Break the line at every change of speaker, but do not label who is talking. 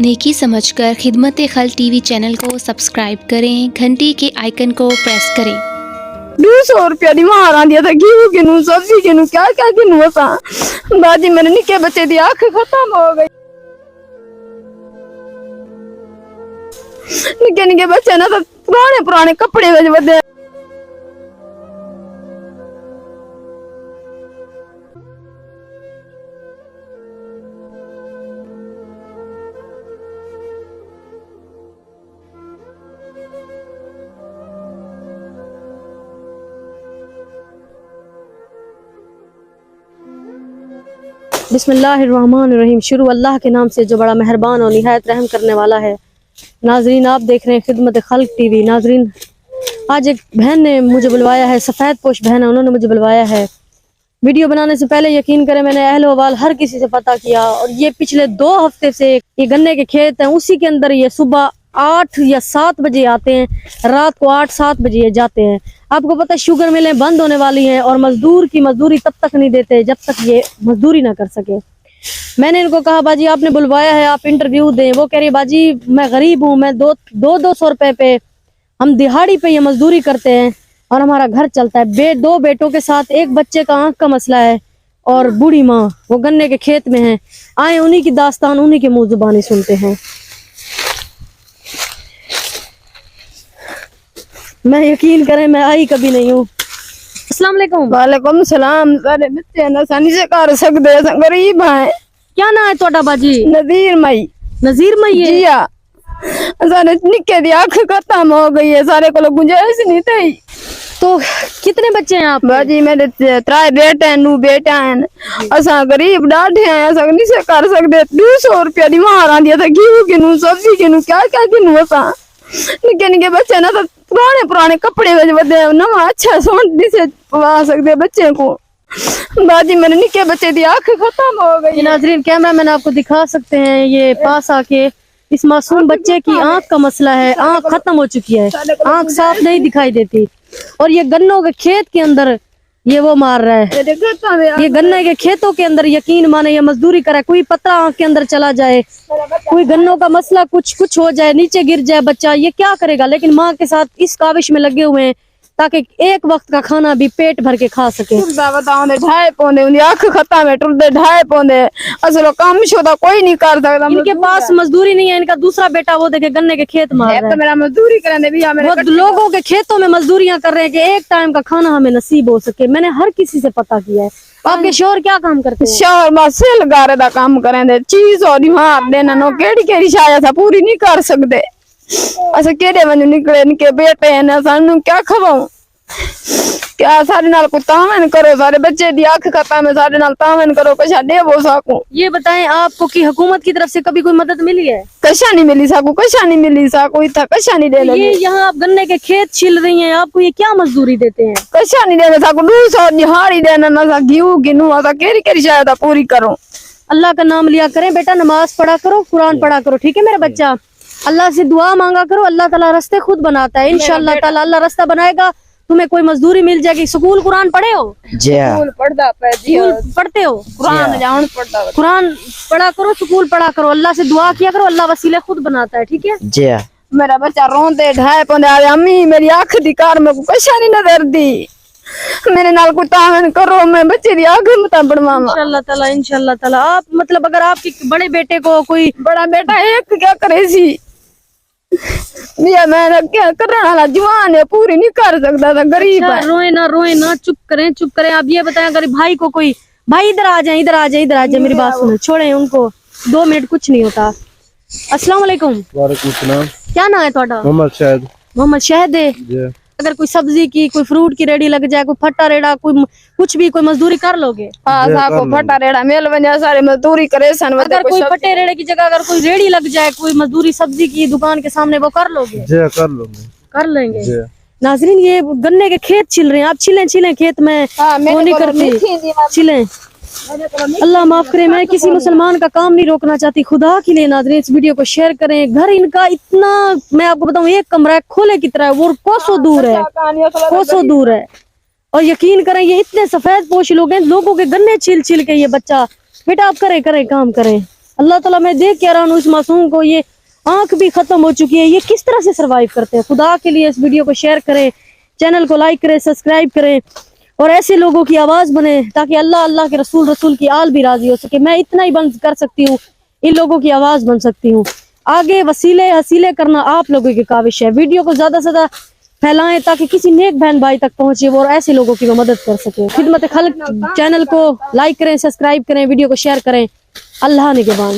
नेकी समझकर खिदमत खल टीवी चैनल को सब्सक्राइब करें, घंटी के आइकन को प्रेस करें।
200 रुपया दी मार आंदी था गेहूं किनू सब्जी किनू क्या क्या किनू असा बाजी मेरे निके बच्चे दी आंख खत्म हो गई। निके निके बच्चे ना तो पुराने पुराने कपड़े विच वदे।
बिस्मिल्लाहिर्रहमानिर्रहीम। शुरू अल्लाह के नाम से जो बड़ा मेहरबान और निहायत रहम करने वाला है। नाजरीन, आप देख रहे हैं खिदमत खल्क टीवी। नाजरीन, आज एक बहन ने मुझे बुलवाया है, सफ़ेद पोश बहन है, उन्होंने मुझे बुलवाया है। वीडियो बनाने से पहले यकीन करें मैंने अहल वबाल हर किसी से पता किया, और ये पिछले 2 हफ्ते से ये गन्ने के खेत हैं, उसी के अंदर ये सुबह 8 या 7 बजे आते हैं, रात को 8-7 बजे ये जाते हैं। आपको पता है शुगर मिलें बंद होने वाली हैं, और मजदूर की मजदूरी तब तक नहीं देते जब तक ये मजदूरी ना कर सके। मैंने इनको कहा बाजी आपने बुलवाया है, आप इंटरव्यू दें। वो कह रही बाजी मैं गरीब हूँ, मैं 200 रुपए पे हम दिहाड़ी पे ये मजदूरी करते हैं और हमारा घर चलता है। 2 बेटों के साथ एक बच्चे का आंख का मसला है, और बूढ़ी माँ वो गन्ने के खेत में है। आए उन्हीं की दास्तान उन्हीं के मुंह जुबानी सुनते हैं। मैं यकीन करें मैं आई कभी नहीं हूँ। अस्सलाम वालेकुम।
वालेकुम सलाम। सारे बच्चे ना आसानी से कर सकदे, गरीब हैं।
क्या ना है तोड़ा बाजी?
नजीर मई।
नजीर मई है?
जी हां। सारे निके दी आंख खत्म हो गई है, सारे को गुंजाइश नहीं थी।
तो कितने बच्चे हैं आप?
बाजी मेरे 3 बेटे हैं, 2 बेटा हैं। असा गरीब डाढ़े हैं, असा नहीं से कर सकदे। 200 रुपया दी मार आंदी था गेहूं किनू सब्जी किनू क्या क्या किनू असा निके निके बच्चे ना तो पुराने पुराने कपड़े विच वदे नवा अच्छा सोन से पवा सकदे बच्चे को। बाजी मेरे निके बच्चे दी आंख खत्म हो गई।
नाजरीन, कैमरा मैन आपको दिखा सकते हैं, ये पास आके इस मासूम बच्चे की आंख का मसला है, आंख खत्म हो चुकी है, आंख साफ नहीं दिखाई देती, और ये गन्नों के खेत के अंदर ये वो मार रहा है। ये गन्ने के खेतों के अंदर यकीन माने ये मजदूरी करे, कोई पत्ता आंख के अंदर चला जाए, कोई गन्नों का मसला कुछ हो जाए, नीचे गिर जाए बच्चा, ये क्या करेगा? लेकिन माँ के साथ इस काविश में लगे हुए हैं ताकि एक वक्त का खाना भी पेट भर के खा सके।
ढाई पौंदे उनकी आंख खत्म है, टुरदे ढाई पौंदे असलो काम शोदा कोई नहीं कर सकता।
इनके पास मजदूरी नहीं है। इनका दूसरा बेटा वो देखे गन्ने के खेत मार रहा है।
तो मेरा मजदूरी करने भी
बहुत लोगों के खेतों में मजदूरियां कर रहे हैं कि एक टाइम का खाना हमें नसीब हो सके। मैंने हर किसी से पता किया है। आपके शोहर क्या काम करते हैं?
शोहर बस गारे दा काम करेंदे, चीज और मार देना नो केड़ी शायद था पूरी नहीं कर सकते। अच्छा केड़े वंज निकले इनके बेटे हैं, सानू क्या खवाऊं? क्या सारे नाल को तावन करो, सारे बच्चे दी आंख खत्म है, सारे नाल तावन करो, कशा दे वो साकू।
ये बताएं आपको कि हुकूमत की तरफ से कभी कोई मदद मिली है?
कशा नहीं मिली साकू, कशा नहीं मिली साकू, इतना कशा नहीं दे लगे।
ये यहाँ आप गन्ने के खेत छिल रही हैं, आपको ये क्या मजदूरी देते हैं?
कशा नहीं देने साकू, 200 दिहाड़ी देना ना सा घीऊ गिनू सा केरी शायद पूरी करो।
अल्लाह का नाम लिया करें बेटा, नमाज पढ़ा करो, कुरान पढ़ा करो, ठीक है मेरा बच्चा? अल्लाह से दुआ मांगा करो, अल्लाह ताला रास्ते खुद बनाता है। इंशाअल्लाह ताला अल्लाह रास्ता बनाएगा, तुम्हें कोई मजदूरी मिल जाएगी। स्कूल कुरान पढ़े हो?
स्कूल पढ़दा पे जी,
स्कूल पढ़ते हो?
कुरान जान पढ़दा,
कुरान पढ़ा करो, स्कूल पढ़ा करो, अल्लाह से दुआ किया करो, अल्लाह वसीले खुद बनाता है, ठीक है
जी। मेरा बच्चा रोंदे ढाई पौंदे आवे, अम्मी मेरी आंख दी कार में कशा नहीं नजर दी, मेरे नाल को तावन करो, मैं बच्चे दी आंख मत बनवावा।
इंशाअल्लाह ताला। आप मतलब अगर आपके बड़े बेटे को कोई
बड़ा बेटा एक क्या करे सी मिया, मैं क्या करने वाला जवान है, पूरी नहीं कर सकता था, गरीब है।
रोए ना, चुप करें। आप ये बताएं अगर भाई को कोई भाई इधर आ जाए, मेरी बात सुनो, छोड़े उनको, 2 मिनट कुछ नहीं होता। अस्सलाम वालेकुम।
वालेकुम सलाम।
क्या नाम है ਤੁਹਾਡਾ?
मोहम्मद
शहद है। अगर कोई सब्जी की कोई फ्रूट की रेडी लग जाए, कोई फट्टा रेड़ा, कोई कुछ भी, कोई मजदूरी कर लोगे?
हाँ साको फट्टा रेड़ा मेल बन जाए, सारे मजदूरी करे सन।
अगर कोई फट्टे रेड़े की जगह अगर कोई रेडी लग जाए, कोई मजदूरी सब्जी की दुकान के सामने, वो कर लोगे? कर लेंगे। नाजरीन, ये गन्ने के खेत छिल रहे हैं, आप छिलें खेत में, वो नहीं करते, छिलें। अल्लाह माफ करे, मैं किसी मुसलमान का काम नहीं रोकना चाहती, खुदा के लिए नाज़रीन इस वीडियो को शेयर करें। घर इनका इतना, मैं आपको बताऊं, एक कमरा है खोले की तरह, वो कोसों दूर है, और यकीन करें ये इतने सफेद पोश लोग हैं, लोगों के गन्ने छिल के ये बच्चा, बेटा आप करें काम करें। अल्लाह ताला मैं देख के हैरान हूँ इस मासूम को, ये आंख भी खत्म हो चुकी है, ये किस तरह से सरवाइव करते हैं। खुदा के लिए इस वीडियो को शेयर करें, चैनल को लाइक करें, सब्सक्राइब करें और ऐसे लोगों की आवाज बने ताकि अल्लाह के रसूल की आल भी राजी हो सके। मैं इतना ही बंद कर सकती हूँ, इन लोगों की आवाज बन सकती हूँ। आगे वसीले हसीले करना आप लोगों की काविश है। वीडियो को ज्यादा से ज्यादा फैलाएं ताकि किसी नेक बहन भाई तक पहुंचे वो और ऐसे लोगों की वो मदद कर सके। खिदमत खल्क चैनल को लाइक करें, सब्सक्राइब करें, वीडियो को शेयर करें। अल्लाह निगहबान।